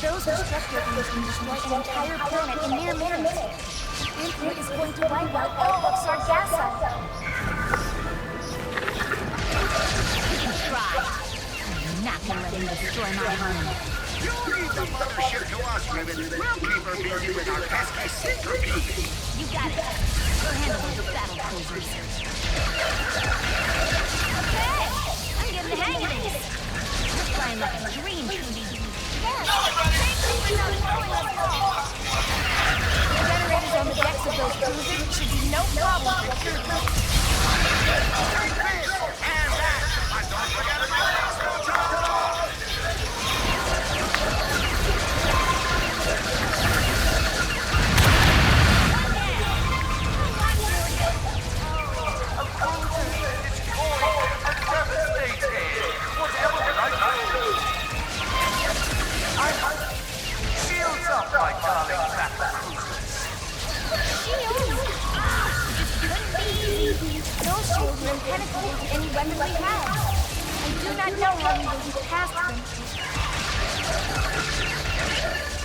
Those destructor beams can destroy an entire planet in mere minutes. The Emperor is going to wipe out all of Sargasso. You can try. I'm not gonna let him destroy my home. You leave the mothership to us, Ribbon. We'll keep her busy with our pesky centipede. You got it. Go handle those battle cruisers. Okay, I'm getting the hang of this. You're flying like a dream, Trudy. Yes, thank you for not throwing us off. The generators on the decks of those cruisers should be no problem for sure. Take this! And that! And don't forget about the extra chocolate! Shields up, my darling battle cruisers. Shields? Couldn't be easy. Those shields are impenetrable to any weapon we have. I do not know how we will get past them.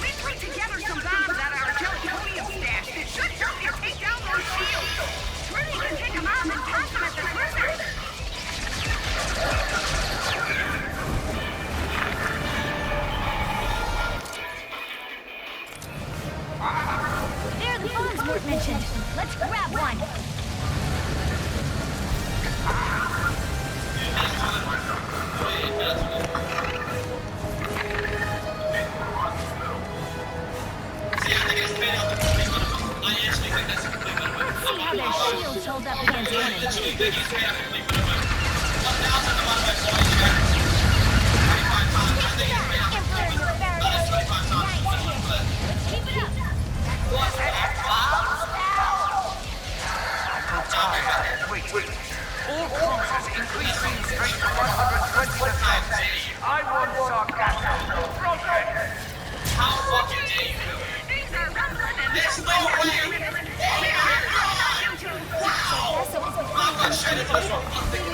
We put together some bombs out of our plutonium stash that should help you take down those shields. Trudy can pick them up and toss them at the cruisers. There are the bombs Mort mentioned. Let's grab one. Let's see how their shields hold up against enemy. All cruisers increasing strength to 120 defense. I want Sargasso broken. How fucking dare you? These are rumbling and There's no way! Wow! Sargasso is I'm gonna shut it down.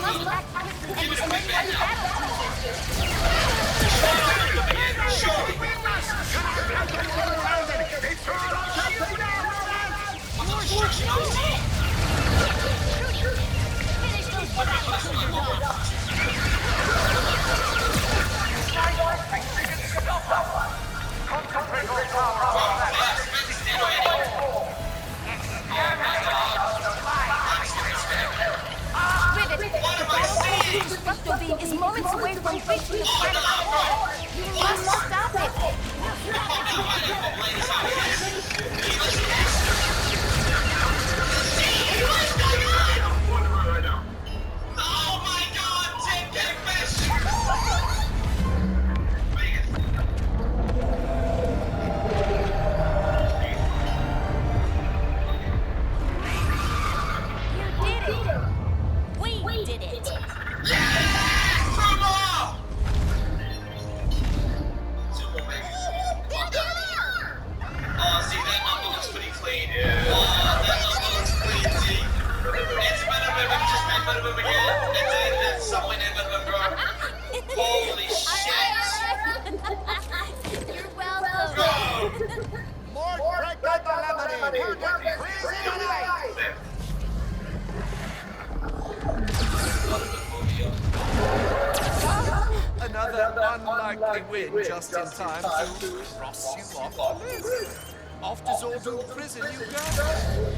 likely win just in time to cross you off the list. Off to Zordu prison you go.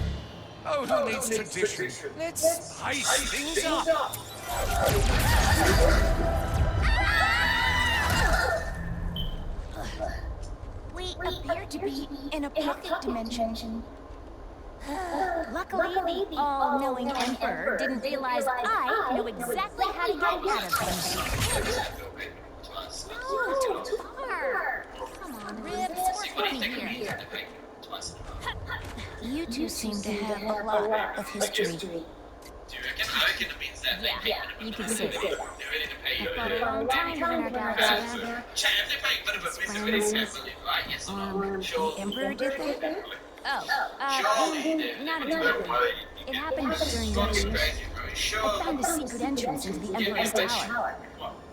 Oh, who needs tradition? Let's spice things up. We appear to be in a pocket dimension. Luckily, the all-knowing Emperor didn't realize I knew exactly how to get out of things. No, too far. Come on, Ribs, work with me here. You two seem to have a lot of history. Do you reckon? I reckon it means that they Yeah, you could say that. they're ready to pay you. I've got a long time within our galaxy. Chat, if they pay quite a bit, it's very expensive, right? Yes or no? Sure. The Emperor did that? Surely Not exactly. It happened during the I found a secret entrance into the Emperor's tower.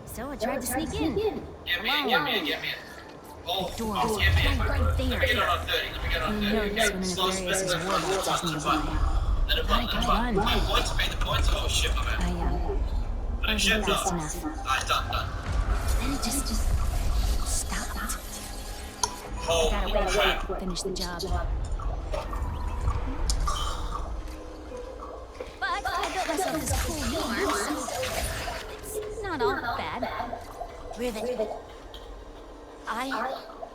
So I tried to sneak in. Get me in. Oh, The door was right there. let me get on 30. Let me get on 30. You know this when the Nefarious' warbox is nearby. Let it run, let it run. Oh, points, pay the points. Oh, shit, my man. I was Shit, fast done. enough. Nice, done. Then it just stopped. Gotta Holy wait crap. to finish the job. But I built myself this cool new arm, so it's not all bad. Rivet.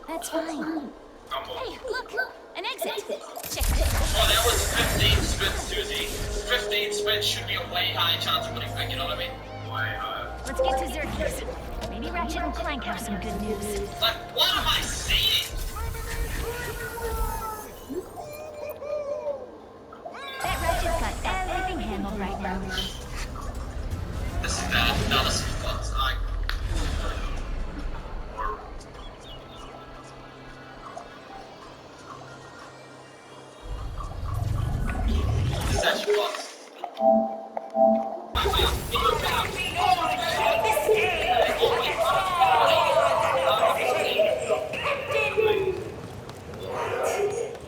That's fine. Hey, look! An exit! Check this. Oh, that was 15 spins, Susie. 15 spins should be a way high chance of winning back, you know what I mean? Way higher. Let's get to Xerxes. Maybe Ratchet and Clank have some good news. Like, what am I saying? Bet Ratchet's got everything handled right now. This is bad. No, this is fun. This is actually fun.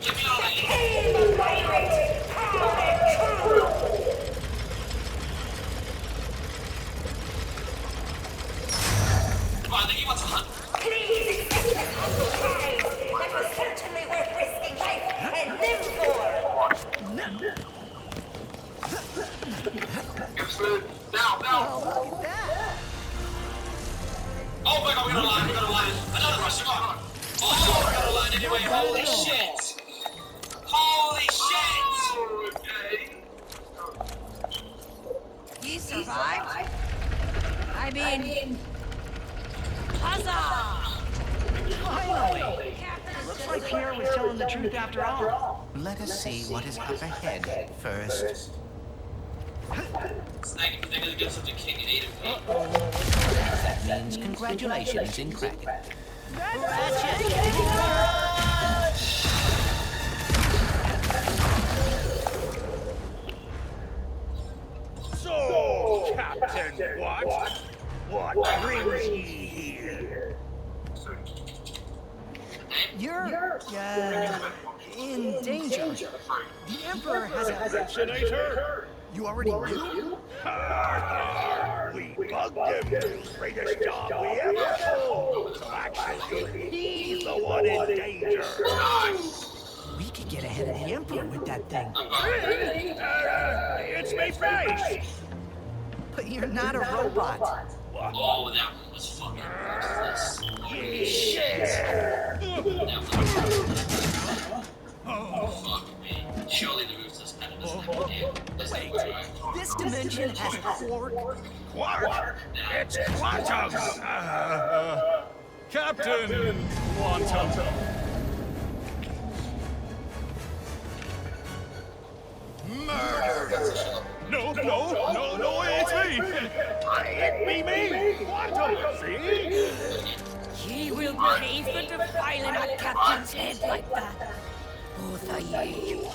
Give me all that. Come on, I think he wants a hunt. Please accept this humble prize that was certainly worth risking life and limb for. Now. Oh my god, we got a line. Another rush, come on. Oh, we got a line anyway. Holy shit. Holy shit. Okay. He survived? I mean, huzzah! Finally! Looks like Pierre was telling the truth after all. Let us see what is up ahead first. Snag him, they're gonna get something king and eat him. That means congratulations in cracking. So, Captain what brings ye here? You're, in danger. The Emperor has a... Vaccinator? You already knew? We bugged him to do the greatest job we ever pulled. So actually, he's the one in danger. We could get ahead of the Emperor with that thing. It's me face. But you're not a robot. Oh, that one was fucking worthless. Holy shit. Fuck me. Surely the roof's this kind of doesn't Wait, this dimension has quark? Quark? It's quantum. Captain Quantum. Murder! No, it's me! It be me! Quantum! See? Ye will behave for defiling a captain's head like that. Both of ye.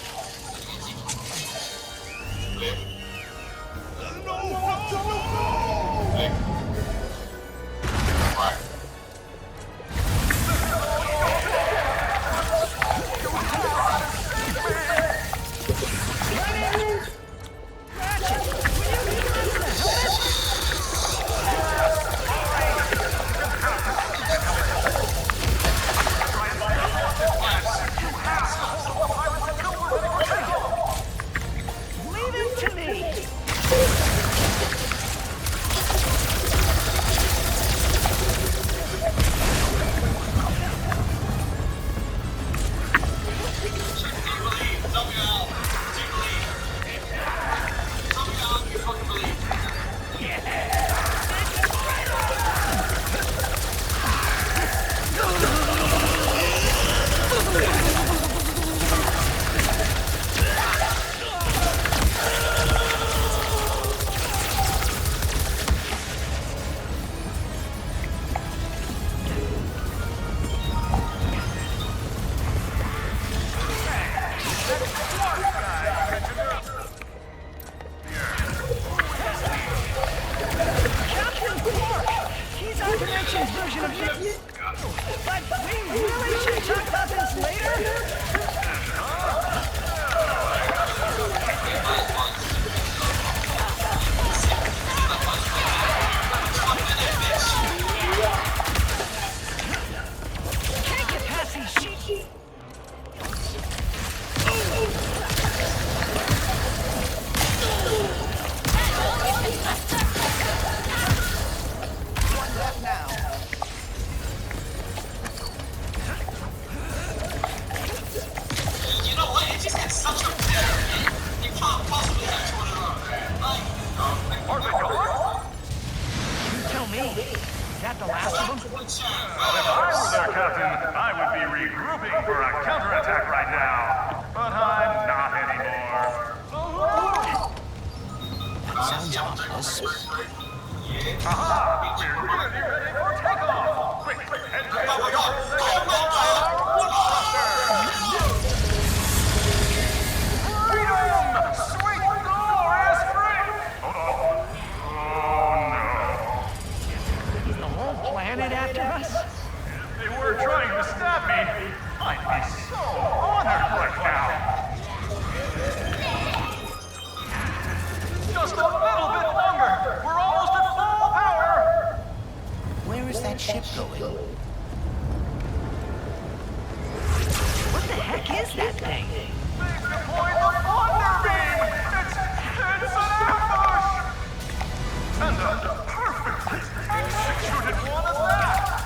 hoping for a counterattack right now, but I'm not anymore. That sounds ominous. Aha! We're nearly ready for takeoff! Quick, head to the yard and freedom! Sweet glorious free! Oh no. Is the whole planet after us? If they were trying to stab me, I'd be so honored right now. Just a little bit longer. We're almost at full power. Where is that ship going? What the heck is that thing? They've deployed the Thunder Beam. It's an ambush. And a perfectly executed one at that.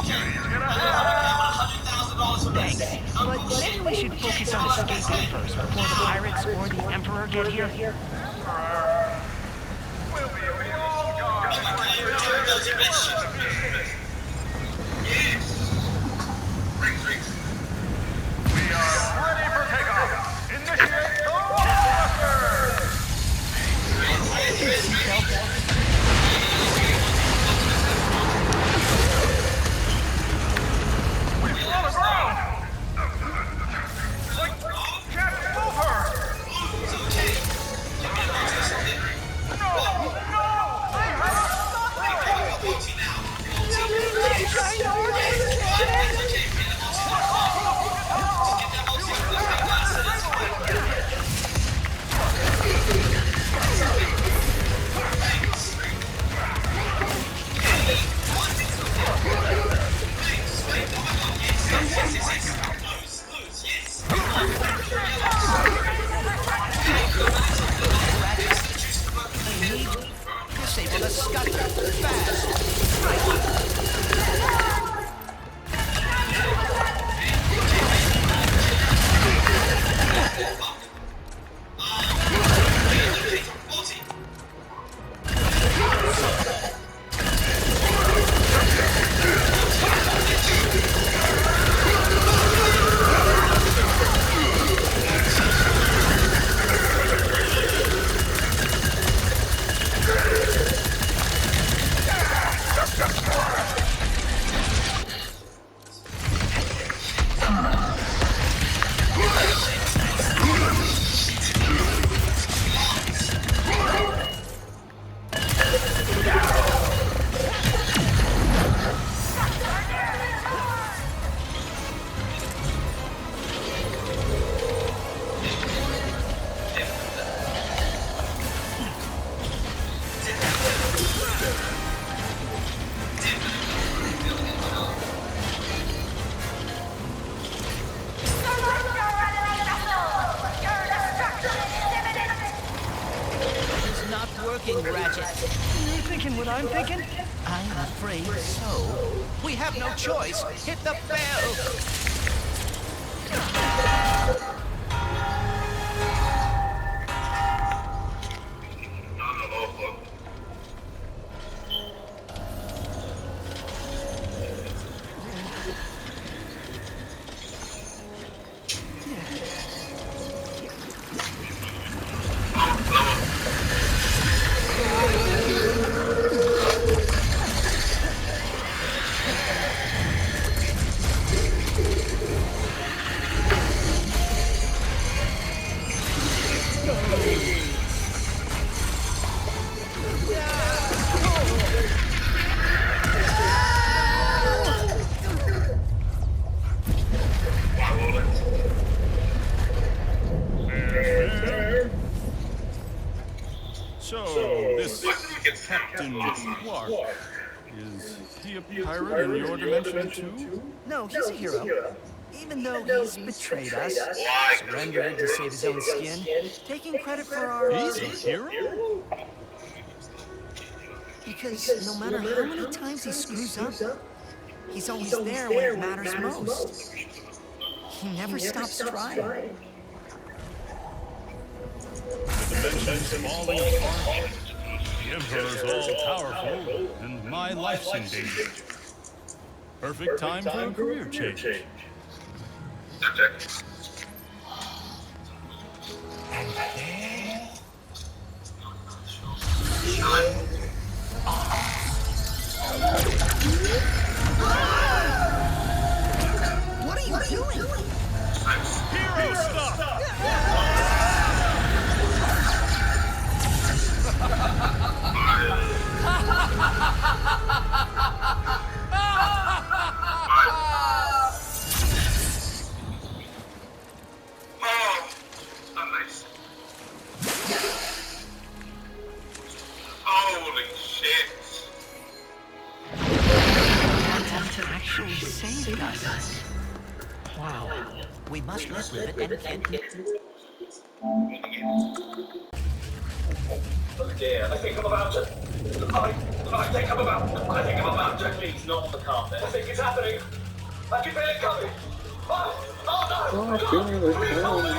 $100,000 for this. But maybe we should focus on escaping first before the pirates or the Emperor get here. We'll be all gone. Yes. Rings. We are ready for takeoff. Initiate thrusters. We're on the ground. Can't move her. No! I have Disable the scuttle. Fast. Ratchet. You thinking what I'm thinking? I'm afraid so. We have no choice. Hit the bell. So, this Captain Quark, is he a pirate in your dimension too? No, he's a hero. Even though he's betrayed us, surrendered to save his own skin, taking credit for our... He's a hero? Because no matter how many times he screws up, he's always there when it matters most. He never stops trying. The dimension's falling apart. The Emperor's all-powerful, and my life's in danger. Perfect time for a career change. What are you doing? Hero stuff! Holy shit. Actually saved us. Wow. We must live with it and Oh dear, I think I'm about to... I think I'm about to... Please, not on the carpet. I think it's happening. I can feel it coming. Oh no! Please help me!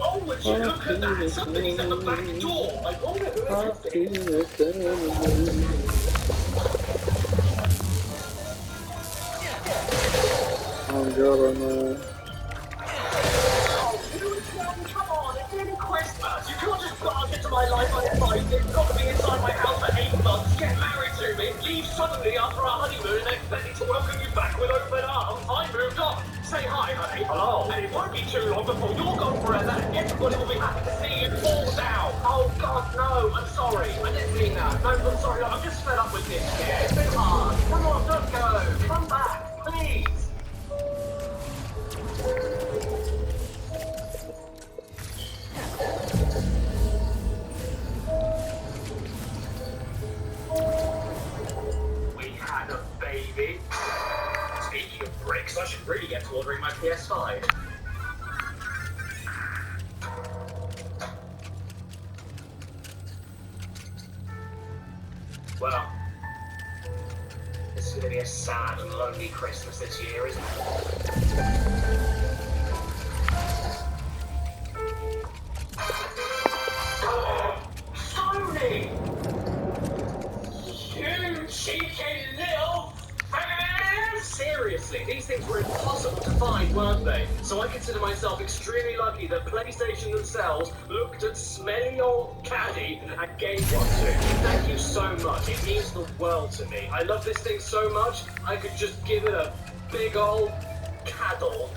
Oh, would you look at that? Somebody's at the back door. I wonder who it is. Oh god, no. Come on, it's nearly Christmas. You can't just barge into my life uninvited. You've got to be inside my house for 8 months, get married to me, leave suddenly after our honeymoon, and expect me to welcome you back with open arms. I moved on. Say hi, honey. Hello. And it won't be too long before you're gone forever, and everybody will be happy to see you fall down. Oh God, no. I'm sorry. I didn't mean that. No, I'm sorry. I'm just fed up with this. Yeah, it's been hard. Come on, don't go. Come back, please. We had a baby. Speaking of bricks, I should really get to ordering my PS5. Well, it's going to be a sad and lonely Christmas this year, isn't it? Sony! You cheeky little fan! Seriously, these things were impossible to find, weren't they? So I consider myself extremely lucky that PlayStation themselves looked at smelly old caddy and gave one to me. Thank you so much. It means the world to me. I love this thing so much, I could just give it a big old caddle.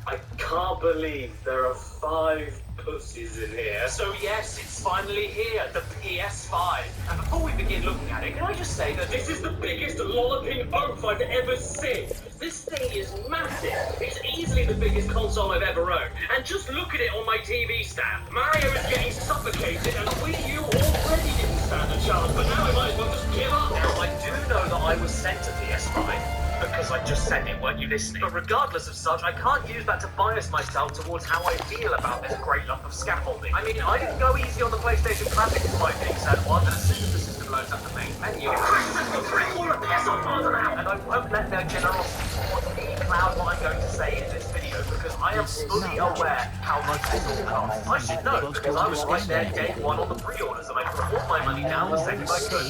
I can't believe there are 5 pussies in here. So yes, it's finally here, the PS5. And before we begin looking at it, can I just say that this is the biggest lolloping oaf I've ever seen. This thing is massive. It's easily the biggest console I've ever owned. And just look at it on my TV stand. Mario is getting suffocated, and Wii U already didn't stand a chance, but now I might as well just give up. Now, I do know that I was sent a PS5. Because I just said it, weren't you listening? But regardless of such, I can't use that to bias myself towards how I feel about this great lump of scaffolding. I mean, I didn't go easy on the PlayStation Classic despite being said one, and as soon as the system loads up the main menu, it crashes me through all of this on further out. And I won't let their generosity cloud what I'm going to say in this video, because I am fully aware how much this all costs. I should know, because I was right there day one on the pre-orders, and I put all my money down the second I could.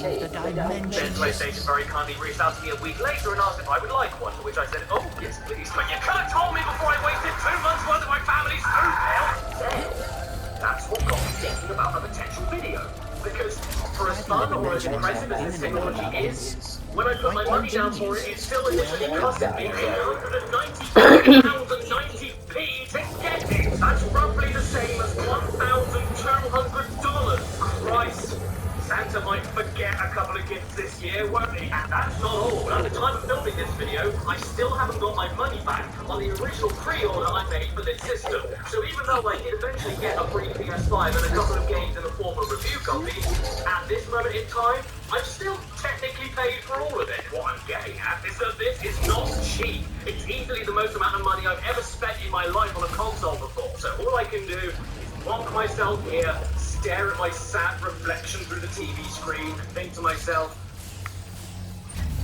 Then PlayStation very kindly reached out to me a week later and asked if I would like one, to which I said, oh, yes, please. But you could have told me before I wasted 2 months worth of my family's food bill. That's what got me thinking about a potential video. Because for as fun or as impressive as this technology is, when I put my money down for it, it still initially costed me £890.90p to get it. That's roughly the same as $1,200. Christ. Santa might forget a couple of gifts this year, won't he? And that's not all. At the time of filming this video, I still haven't got my money back on the original pre-order I made for this system. So even though I did eventually get a free PS5 and a couple of games in the form of review copies, at this moment in time, I've still technically paid for all of it. What I'm getting at is that this is not cheap. It's easily the most amount of money I've ever spent in my life on a console before. So all I can do is plonk myself here, stare at my sad reflection through the TV screen, and think to myself,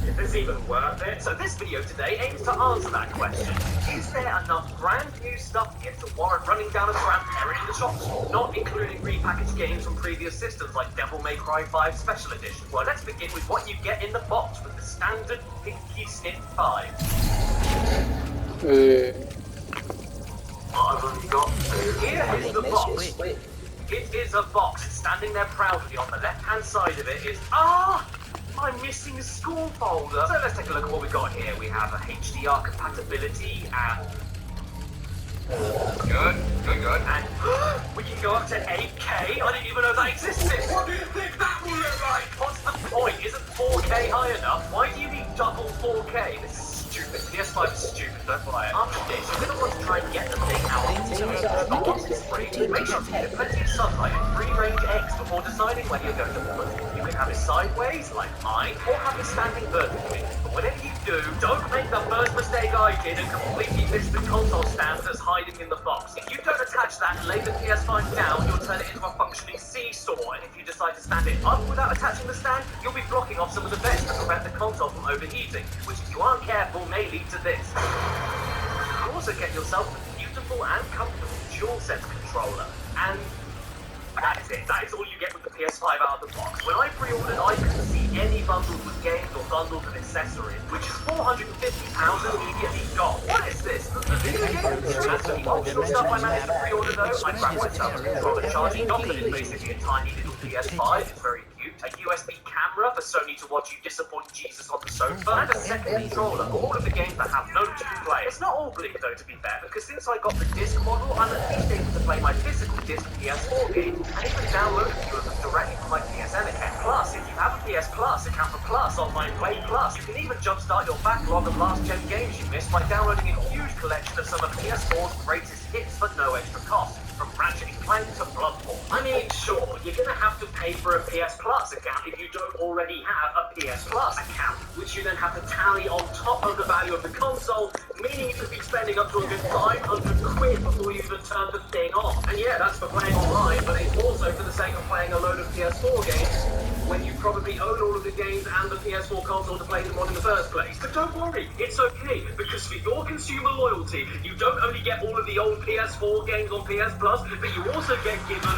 is this even worth it? So this video today aims to answer that question. Is there enough brand new stuff here to warrant running down a grandparent in the shops? Not including repackaged games from previous systems like Devil May Cry 5 Special Edition. Well, let's begin with what you get in the box with the standard Pinky Snip 5. What have we got? Here is the box. It is a box. Standing there proudly on the left-hand side of it is... I'm missing a school folder. So let's take a look at what we got here. We have a HDR compatibility and... Good. And we can go up to 8K. I didn't even know that existed. What do you think that will look like? What's the point? Isn't 4K high enough? Why do you need double 4K? This is stupid. PS5 is stupid. Don't buy it. After this, you're going to want to try and get the thing out of the TV. Make sure you get plenty of sunlight and free-range eggs before deciding way you're going to put it. You can have it sideways, like mine, or have it standing vertically. But whatever you do, don't make the first mistake I did and completely miss the console stand that's hiding in the box. If you don't attach that and lay the PS5 down, you'll turn it into a functioning seesaw, and if you decide to stand it up without attaching the stand, you'll be blocking off some of the vents to prevent the console from overheating, which if you aren't careful may lead to this. You also get yourself a beautiful and comfortable DualSense controller, and that's it. That is all you get with the PS5 out of the box. When I pre-ordered, I couldn't see any bundles with games or bundles with accessories, which is £450 immediately gone. What is this? The video game? As for the optional stuff I managed to pre-order though, I grabbed myself a controller charging dock that is basically a tiny little PS5. It's very cute. A USB camera for Sony to watch you disappoint Jesus on the sofa, and a second controller for all of the games that have no 2 players. It's not all bleak though, to be fair, because since I got the disc model, I'm at least able to play my physical disc PS4 games, and even download a few of them directly from my PSN account. Plus, if you have a PS Plus account for Plus Online Play Plus, you can even jumpstart your backlog of last-gen games you missed by downloading a huge collection of some of PS4's greatest hits for no extra cost. From Ratchet and Clank to Bloodborne. I mean, sure, you're gonna have to pay for a PS Plus account if you don't already have a PS Plus account, which you then have to tally on top of the value of the console, meaning you could be spending up to a good 500 quid before you even turn the thing on. And yeah, that's for playing online, but it's also for the sake of playing a load of PS4 games, when you probably own all of the games and the PS4 console to play them on in the first place. But don't worry, it's okay, because for your consumer loyalty, you don't only get all of the old PS4 games on PS Plus, but you also get given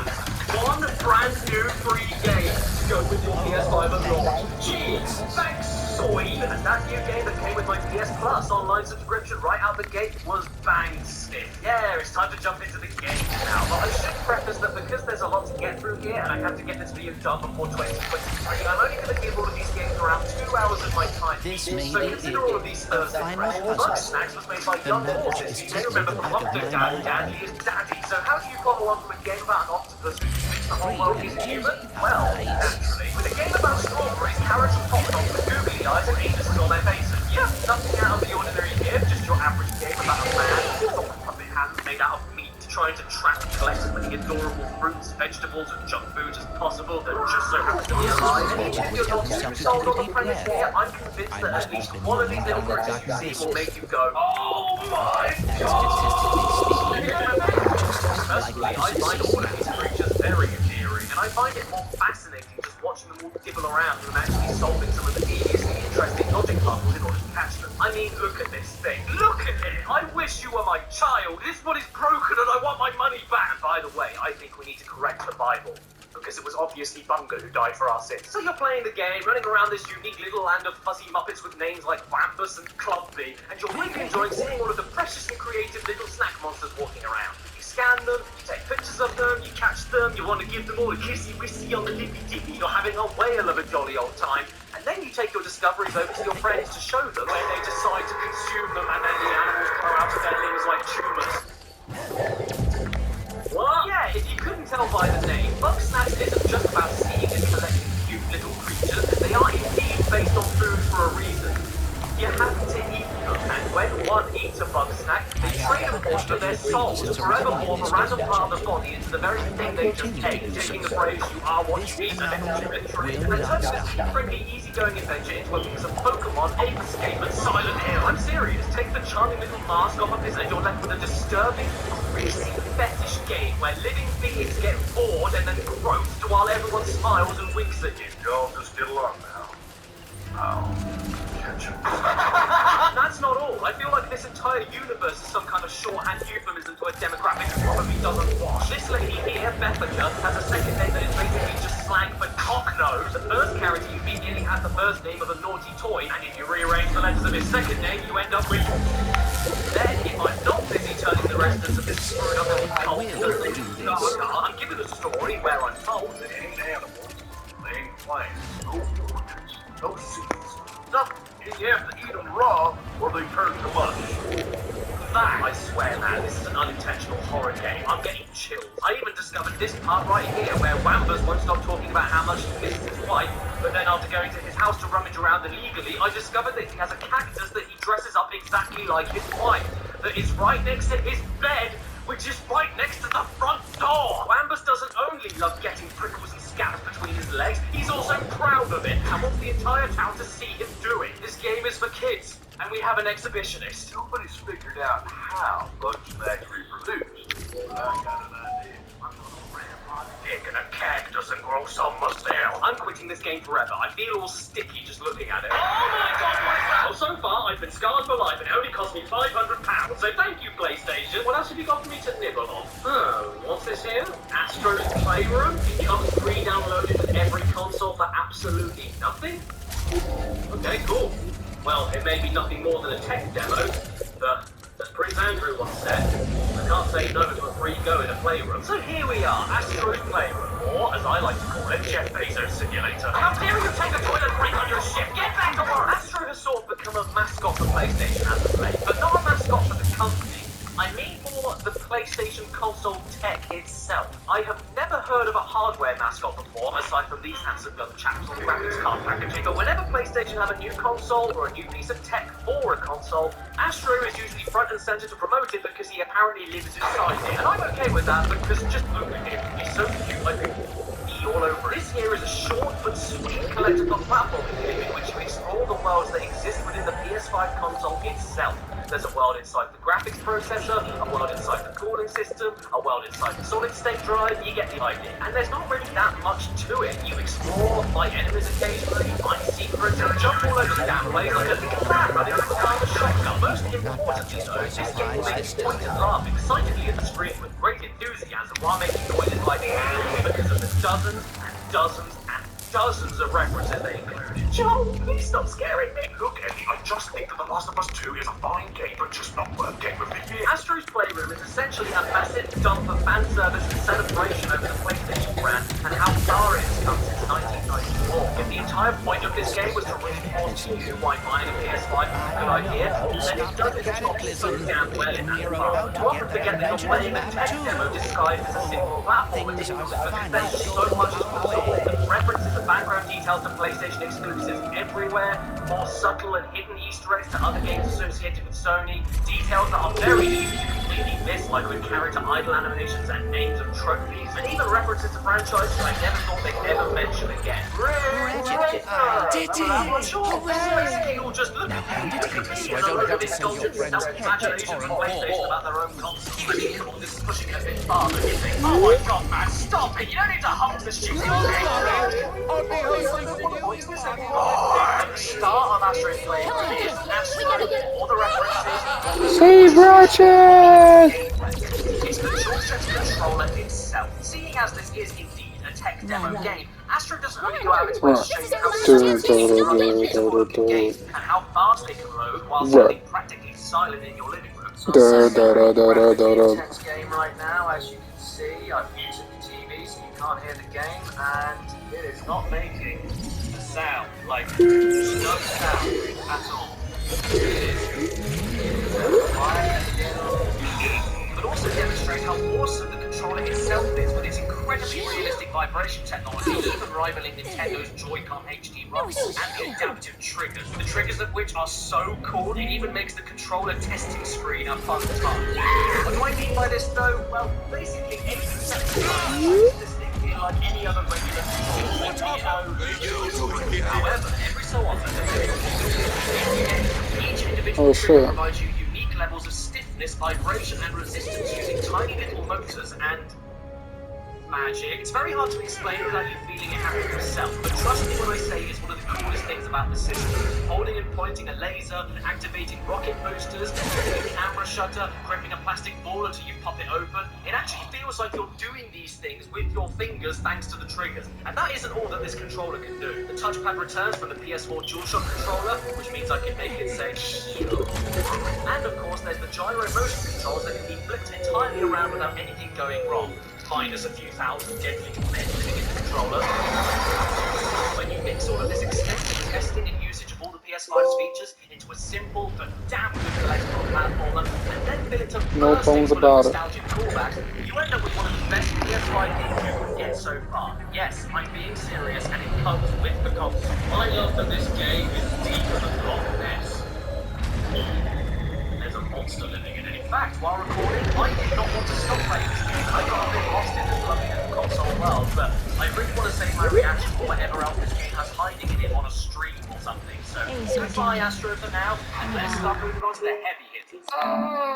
one brand new free game to go with your PS5 at launch. Jeez, thanks, Soy! And that new game that came with my PS Plus online subscription right out the gate was bang stiff. Yeah, it's time to jump into the game now, but I should preface that because there's a lot to get through here, and I have to get this video done before 2023, I'm only going to give all of these games around 2 hours of my time. This So may consider all of these Thursday fresh. Bug Snacks was made by Young Horses, you may remember from Octodad, Daddy is Daddy. So how do you follow on from a game about an octopus who thinks the whole world is human? Well, naturally, with a game about strawberries, carrots and hot dogs with googly eyes and anuses on their faces. Yeah, nothing out of the ordinary here, just your average game about a man with soft puppet hands made out of meat trying to trap and collect as many adorable fruits, vegetables and junk foods as possible that just so happens to be alive. And even if you're not too sold on the premise here, I'm convinced that at least one of these little creatures you see will make you go, oh my god! Personally, I find all of these creatures very endearing, and I find it more fascinating just watching them all dibble around and actually solving some of the deviously interesting logic puzzles in order to catch them. I mean, look at this thing. Look at it! I wish you were my child. This one is broken and I want my money back. And by the way, I think we need to correct the Bible, because it was obviously Bunga who died for our sins. So you're playing the game, running around this unique little land of fuzzy muppets with names like Wampus and Clumpy, and you're really enjoying seeing all of the precious and creative little snack monsters walking around. You scan them, you take pictures of them, you catch them, you want to give them all a kissy-wissy on the lippy-dippy, you're having a whale of a jolly old time, and then you take your discoveries over to your friends to show them when they decide to consume them, and then the animals grow out of their limbs like tumours. What? Yeah, if you couldn't tell by the name, Bug Snacks isn't just about seeing and collecting cute little creatures. They are indeed based on food for a reason. You have to eat them, and when one eats a Bug Snack, they trade a portion of their soul to forever morph a random part of the body into the very thing they just ate, taking the phrase, you are what you eat, and literally, and turns this friendly, easygoing adventure into a mix of Pokemon, Ape Escape, and Silent Hill. I'm serious. Take the charming little mask off of this and you're left with a disturbing, greasy fetish game where living beings get bored and then grossed while everyone smiles and winks at you. Y'all just get along now. I'll catch 'em. That's not all. I feel like this entire universe is some kind of shorthand euphemism to a demographic that probably doesn't wash. This lady here, Bethica, has a second name that is basically just slang for cocknose. The first character you meet nearly has the first name of a naughty toy, and if you rearrange the letters of his second name, you end up with... Then, if I'm not busy turning the residents of this screwed up little cult, I'm given a story where I'm told that They ain't animals. They ain't plants. No organs. No seeds. Nothing. You have to eat them raw or they turn to mush. that, I swear, man, this is an unintentional horror game. I'm getting chills. I even discovered this part right here where Wambers won't stop talking about how much he misses his wife, but then after going to his house to rummage around illegally, I discovered that he has a cactus that he dresses up exactly like his wife, that is right next to his bed, which is right next to the front door. Wambers doesn't only love getting prickles and scabs between his legs, he's also proud of it and wants the entire town to see him do it. This game is for kids, and we have an exhibitionist. Nobody's figured out how bugs actually reproduce. I got an idea. Dick and a keg doesn't grow some muscle. I'm quitting this game forever. I feel all sticky just looking at it. Oh my god, wow. So far, I've been scarred for life and it only cost me £500. So thank you, PlayStation. What else have you got for me to nibble on? What's this here? Astro's Playroom? It comes pre-downloaded with every console for absolutely nothing? Okay, cool. Well, it may be nothing more than a tech demo, but as Prince Andrew once said, I can't say no to a free go in a playroom. So here we are, Astro's Playroom, or as I like to call it, Jeff Bezos Simulator. How dare you take a toilet break on your ship? Get back to work! Astro has sort of become a mascot for PlayStation as of late, but not a mascot for the company. I mean for the PlayStation console tech itself. I have never heard of a hardware mascot before, aside from these handsome young chaps on graphics card packaging. But whenever PlayStation have a new console or a new piece of tech for a console, Astro is usually front and center to promote it because he apparently lives inside it. And I'm okay with that because just look at him. He's so cute, I could pee all over it. This here is a short but sweet collectible platforming game in which you explore the worlds that exist within the PS5 console itself. There's a world inside the graphics processor, a world inside the cooling system, a world inside the solid-state drive, you get the idea. And there's not really that much to it. You explore, fight enemies occasionally, find secrets, and jump all over the damn place like a little man running around with a shotgun. Most importantly though, this game makes you point and laugh excitedly at the screen with great enthusiasm while making noises like because of the dozens and dozens and dozens of references they include. Joe, please stop scaring me. Look, Eddie, I just think that The Last of Us 2 is a fine game, but just not worth Game of the Year. Astro's Playroom is essentially a massive dump of fan service and celebration over the PlayStation brand and how far it has come since 1994. If the entire point of this game was to reinforce to you why buying a PS5 is a good idea, then it does its job so damn well in that regard. You often forget that you're playing a tech demo disguised as a simple platform because there's so much to absorb. References and background details to PlayStation exclusives everywhere, more subtle and hidden Easter eggs to other games associated with Sony, details that are very easy to completely miss, like with character idle animations and names of trophies, and even references to franchises I never thought they'd ever mention again. Ratchet, I did it! Basically, you'll just look at me and a load of indulgent self-imagination from PlayStation about their own console. This is pushing it a bit far, but you think, oh my god, man, stop it! You don't need to hump the stupid game! The start of Astro's Playroom is Astro, all the references. Save Ratchet! It's the DualSense controller itself. Seeing as this is indeed a tech demo game, Astro doesn't really go out of its way to show you how games and how fast they can load while standing practically silent in your living room. So it's a intense game right now, as you can see. I've muted the TV so you can't hear the game, and it is not making a sound, like no sound at all. It is a quiet little, but also demonstrates how awesome the controller itself is with its incredibly realistic vibration technology, even rivaling Nintendo's Joy-Con HD rumble, and the adaptive triggers. The triggers of which are so cool, it even makes the controller testing screen a fun time. What do I mean by this though? Well, basically 80% of the time this thing feel like any other regular controller. However, every so often, each individual trigger provides you unique levels of stiffness, vibration, and resistance using tiny little motors and magic. It's very hard to explain without you feeling it happen yourself, but trust me when I say it's one of the coolest things about the system. Holding and pointing a laser, activating rocket boosters, opening a camera shutter, gripping a plastic ball until you pop it open. It actually feels like you're doing these things with your fingers thanks to the triggers. And that isn't all that this controller can do. The touchpad returns from the PS4 DualShock controller, which means I can make it say heal. And of course there's the gyro motion controls that can be flipped entirely around without anything going wrong. Minus a few thousand dead little men living in the controller. When you mix all of this extensive testing and usage of all the PS5's features into a simple but damn good collectible platformer, and then fill it to bursting full of nostalgic callbacks, you end up with one of the best PS5 games you could get so far. Yes, I'm being serious, and it comes with the console. I love that this game is deeper than Loch Ness. There's a monster living in it. In fact, while recording, I did not want to stop playing this game. I got a bit lost in this lovely little console world, but I really want to save my reaction for now, and let's start moving on to the heavy hitters.